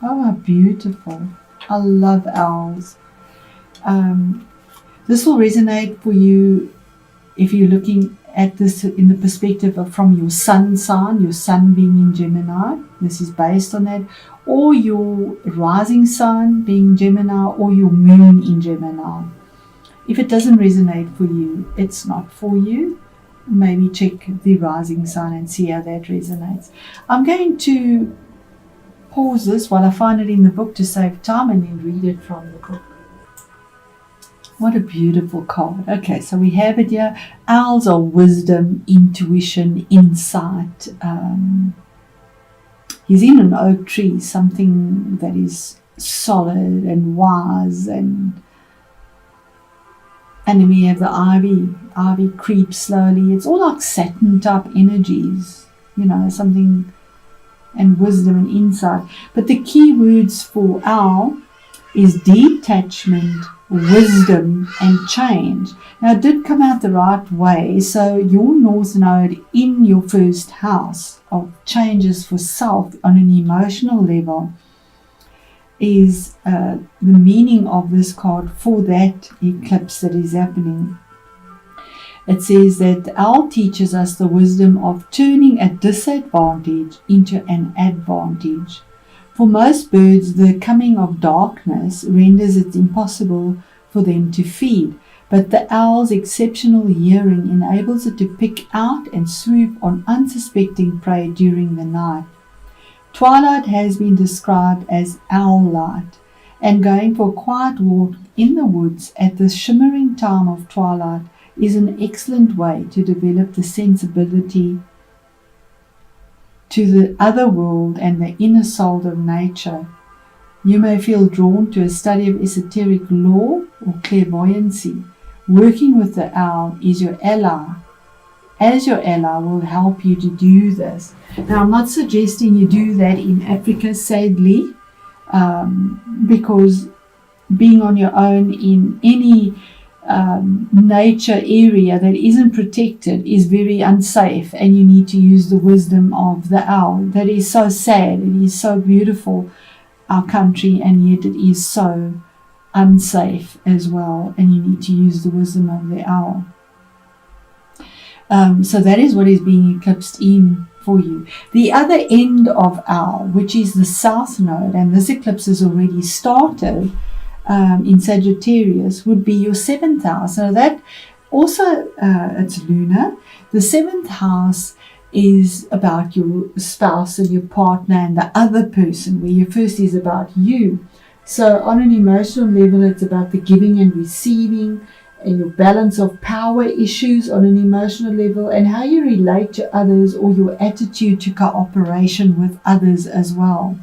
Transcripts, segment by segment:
Oh, how beautiful. I love owls. This will resonate for you if you're looking at this in the perspective of from your sun sign, your sun being in Gemini. This is based on that. Or your rising sign being Gemini, or your moon in Gemini. If it doesn't resonate for you, it's not for you. Maybe check the rising sign and see how that resonates. I'm going to pause this while I find it in the book to save time and then read it from the book. What a beautiful card. Okay, so we have it here. Owls are wisdom, intuition, insight. He's in an oak tree, something that is solid and wise, and then we have the ivy. Ivy creeps slowly. It's all like Saturn type energies, something, and wisdom and insight. But the key words for owl is detachment, wisdom, and change. Now, it did come out the right way. So your North Node in your first house of changes for self on an emotional level is the meaning of this card for that eclipse that is happening. It says that the owl teaches us the wisdom of turning a disadvantage into an advantage. For most birds, the coming of darkness renders it impossible for them to feed, but the owl's exceptional hearing enables it to pick out and swoop on unsuspecting prey during the night. Twilight has been described as owl light, and going for a quiet walk in the woods at the shimmering time of twilight is an excellent way to develop the sensibility to the other world and the inner soul of nature. You may feel drawn to a study of esoteric lore or clairvoyancy. Working with the owl is your ally, as your ally will help you to do this. Now, I'm not suggesting you do that in Africa, sadly, because being on your own in any nature area that isn't protected is very unsafe, and you need to use the wisdom of the owl. That is so sad. It is so beautiful, our country, and yet it is so unsafe as well, and you need to use the wisdom of the owl. So that is what is being eclipsed in for you. The other end of owl, which is the south node, and this eclipse has already started in Sagittarius, would be your 7th house. So that also, it's lunar. The 7th house is about your spouse and your partner and the other person, where your first is about you. So on an emotional level, it's about the giving and receiving, and your balance of power issues on an emotional level, and how you relate to others, or your attitude to cooperation with others as well.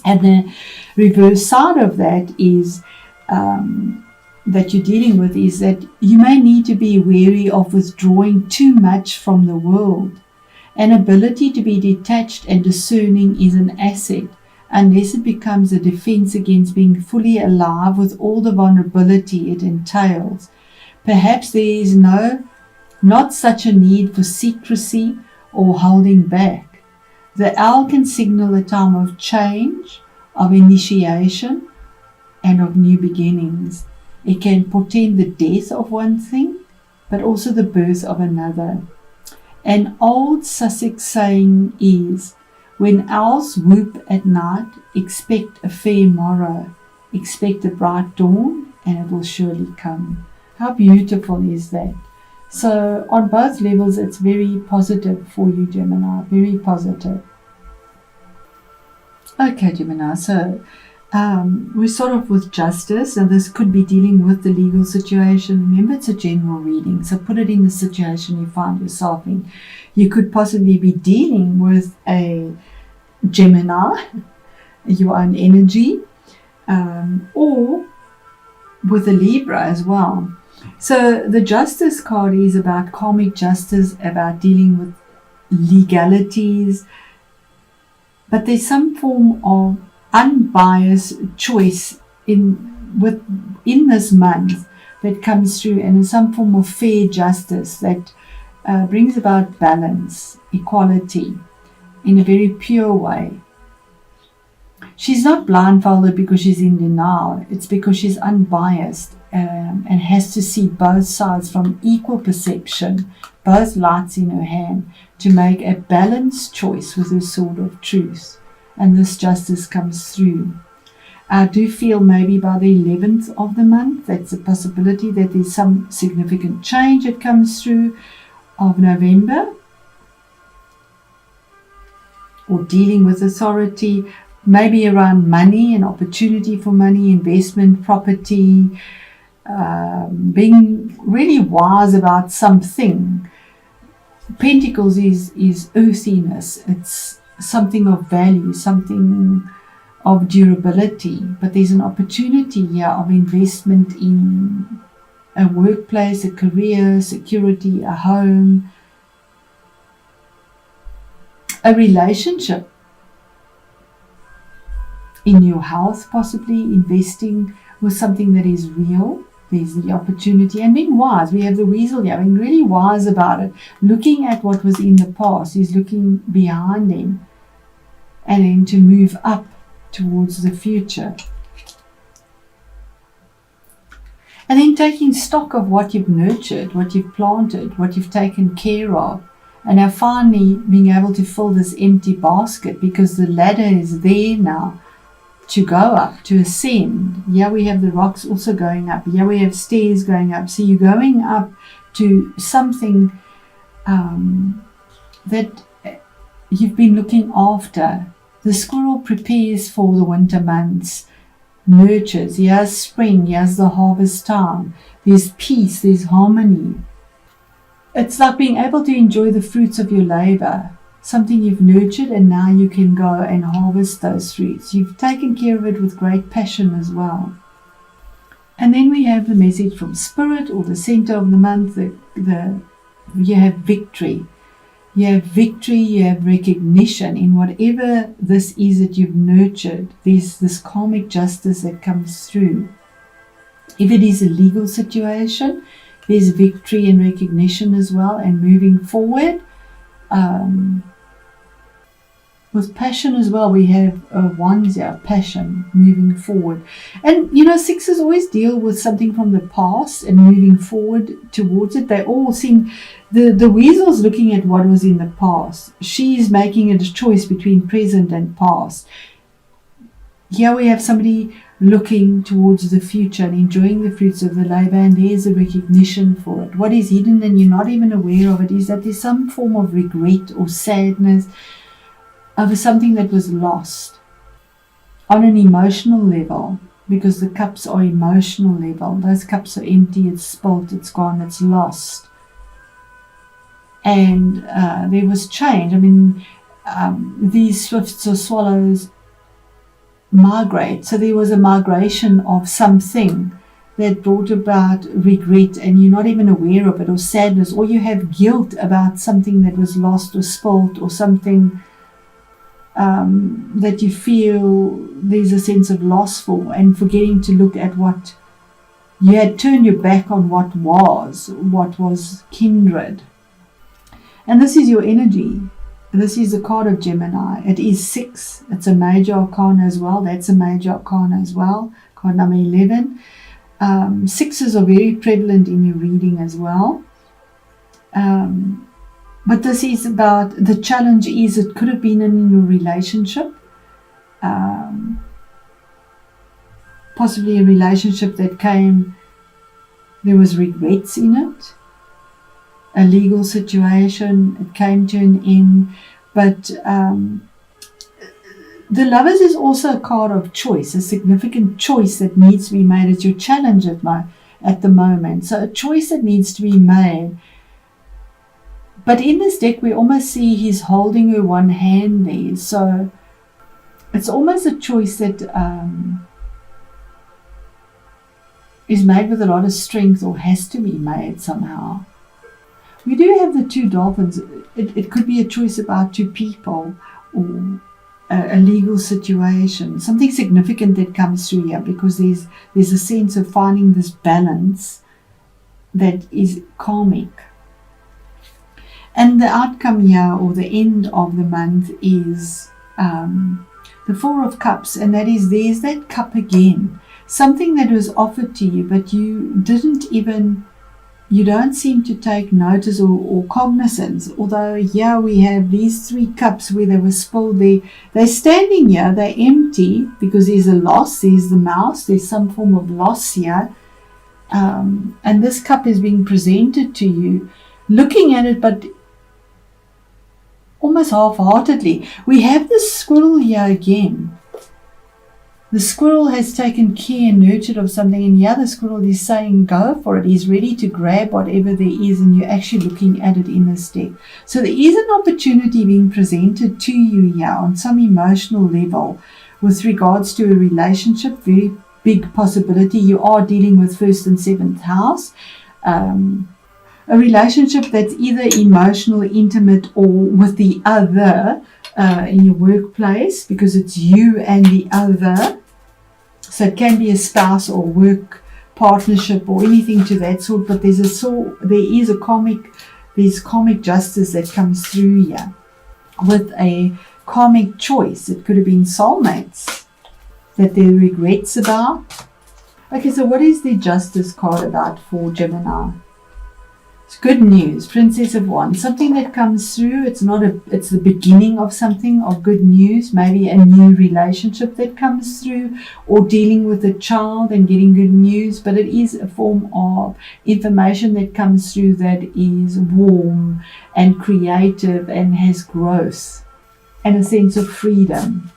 And the reverse side of that is that you're dealing with is that you may need to be wary of withdrawing too much from the world. An ability to be detached and discerning is an asset, unless it becomes a defense against being fully alive with all the vulnerability it entails. Perhaps there is not such a need for secrecy or holding back. The owl can signal a time of change, of initiation, and of new beginnings. It can portend the death of one thing, but also the birth of another. An old Sussex saying is, when owls whoop at night, expect a fair morrow, expect a bright dawn, and it will surely come. How beautiful is that? So on both levels, it's very positive for you, Gemini, very positive. Okay, Gemini, so we start off with justice, and this could be dealing with the legal situation. Remember, it's a general reading, so put it in the situation you find yourself in. You could possibly be dealing with a Gemini, your own energy, or with a Libra as well. So the justice card is about karmic justice, about dealing with legalities, but there's some form of unbiased choice in this month that comes through, and some form of fair justice that brings about balance, equality, in a very pure way. She's not blindfolded because she's in denial. It's because she's unbiased and has to see both sides from equal perception, both lights in her hand, to make a balanced choice with her sword of truth. And this justice comes through. I do feel maybe by the 11th of the month, that's a possibility that there's some significant change that comes through of November, or dealing with authority, maybe around money, an opportunity for money, investment, property, being really wise about something. Pentacles is earthiness. It's something of value, something of durability, but there's an opportunity here of investment in a workplace, a career, security, a home, a relationship, in your health, possibly investing with something that is real. There's the opportunity, and being wise. We have the weasel here, being really wise about it, looking at what was in the past. He's looking behind him and then to move up towards the future. And then taking stock of what you've nurtured, what you've planted, what you've taken care of. And now finally being able to fill this empty basket, because the ladder is there now to go up, to ascend. Here we have the rocks also going up. Here we have stairs going up. So you're going up to something that you've been looking after. The squirrel prepares for the winter months, nurtures. Here's spring, here's the harvest time. There's peace, there's harmony. It's like being able to enjoy the fruits of your labor, something you've nurtured, and now you can go and harvest those fruits. You've taken care of it with great passion as well. And then we have the message from Spirit, or the center of the month. You have victory. You have victory, you have recognition in whatever this is that you've nurtured. There's this karmic justice that comes through. If it is a legal situation, there's victory and recognition as well, and moving forward. With passion as well, we have wands here, passion, moving forward. And sixes always deal with something from the past and moving forward towards it. They all seem, the weasel's looking at what was in the past. She's making a choice between present and past. Here we have somebody looking towards the future and enjoying the fruits of the labor, and there's a recognition for it. What is hidden and you're not even aware of it is that there's some form of regret or sadness over something that was lost on an emotional level, because the cups are emotional level. Those cups are empty, it's spilt, it's gone, it's lost. And there was change. These swifts or swallows migrate. So there was a migration of something that brought about regret, and you're not even aware of it, or sadness, or you have guilt about something that was lost or spilt, or something that you feel there's a sense of loss for, and forgetting to look at what you had turned your back on, what was kindred. And this is your energy. This is the card of Gemini. It is 6. It's a major arcana as well. That's a major arcana as well. Card number 11. Sixes are very prevalent in your reading as well. But this is about, the challenge is, it could have been in a relationship. Possibly a relationship that there was regrets in it. A legal situation, it came to an end. But the Lovers is also a card of choice, a significant choice that needs to be made. It's your challenge at the moment. So a choice that needs to be made. But in this deck, we almost see he's holding her one hand there. So it's almost a choice that is made with a lot of strength, or has to be made somehow. We do have the 2 dolphins. It could be a choice about 2 people, or a legal situation, something significant that comes through here, because there's a sense of finding this balance that is karmic. And the outcome here, or the end of the month, is the Four of Cups, and that is, there's that cup again. Something that was offered to you, but you don't seem to take notice or cognizance. Although here we have these 3 cups where they were spilled there. They're standing here, they're empty, because there's a loss, there's the mouse, there's some form of loss here. And this cup is being presented to you, looking at it, but almost half-heartedly. We have the squirrel here again. The squirrel has taken care and nurtured of something, and the other squirrel is saying go for it. He's ready to grab whatever there is, and you're actually looking at it in this deck. So there is an opportunity being presented to you here on some emotional level with regards to a relationship. Very big possibility. You are dealing with 1st and 7th house. A relationship that's either emotional, intimate, or with the other in your workplace, because it's you and the other. So it can be a spouse or work partnership or anything to that sort, but there's karmic justice that comes through here with a karmic choice. It could have been soulmates that there are regrets about. Okay, so what is the justice card about for Gemini? It's good news, Princess of Wands, something that comes through. It's the beginning of something, of good news, maybe a new relationship that comes through, or dealing with a child and getting good news, but it is a form of information that comes through that is warm and creative and has growth and a sense of freedom.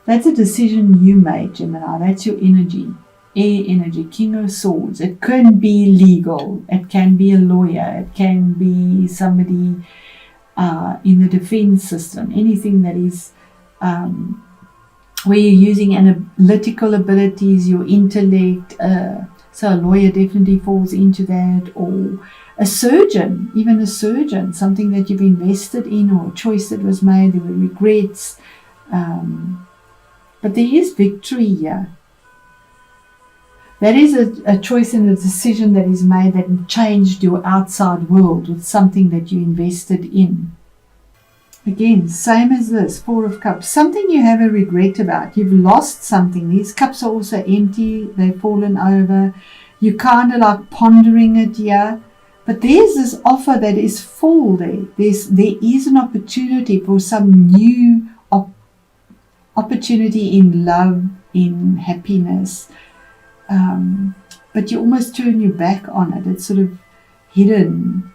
That's a decision you made, Gemini. That's your energy. Air energy, King of Swords. It can be legal, it can be a lawyer, it can be somebody in the defense system, anything that is where you're using analytical abilities, your intellect. So a lawyer definitely falls into that, or a surgeon, even a surgeon, something that you've invested in, or a choice that was made, there were regrets. But there is victory here. That is a choice and a decision that is made that changed your outside world with something that you invested in. Again, same as this, Four of Cups. Something you have a regret about. You've lost something. These cups are also empty. They've fallen over. You're kind of like pondering it here. But there's this offer that is full there. There is an opportunity for some new opportunity in love, in happiness. But you almost turn your back on it. It's sort of hidden,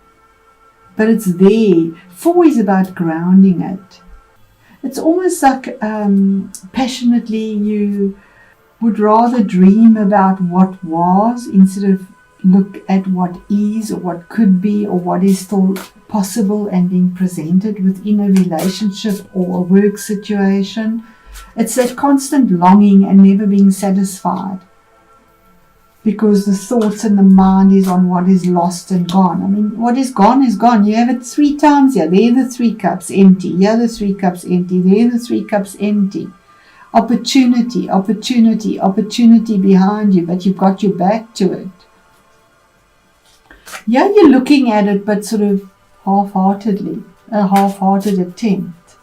but it's there. 4 is about grounding it. It's almost like passionately you would rather dream about what was instead of look at what is, or what could be, or what is still possible and being presented within a relationship or a work situation. It's that constant longing and never being satisfied, because the thoughts and the mind is on what is lost and gone. I mean, what is gone is gone. You have it 3 times here. There are the 3 cups empty. Here are the 3 cups empty. There are the 3 cups empty. Opportunity, opportunity, opportunity behind you, but you've got your back to it. Yeah, you're looking at it, but sort of half-heartedly, a half-hearted attempt.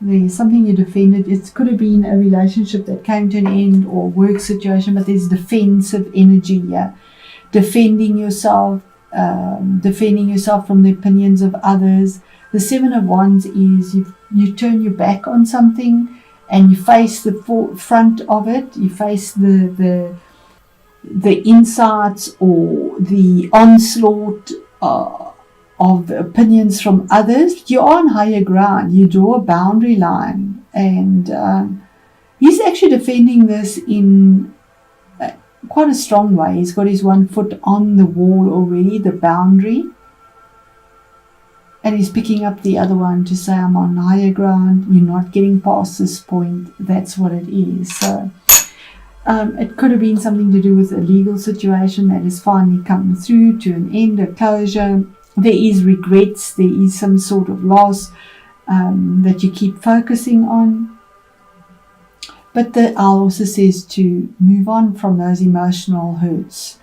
There's something you defended. It could have been a relationship that came to an end, or a work situation, but there's defensive energy here. Defending yourself from the opinions of others. The 7 of Wands is you turn your back on something and you face the front of it. You face the insights or the onslaught of the opinions from others. You're on higher ground. You draw a boundary line, and he's actually defending this in quite a strong way. He's got his 1 foot on the wall already, the boundary, and he's picking up the other one to say, I'm on higher ground. You're not getting past this point. That's what it is. So it could have been something to do with a legal situation that is finally coming through to an end, a closure. There is regrets, there is some sort of loss that you keep focusing on. But the owl also says to move on from those emotional hurts.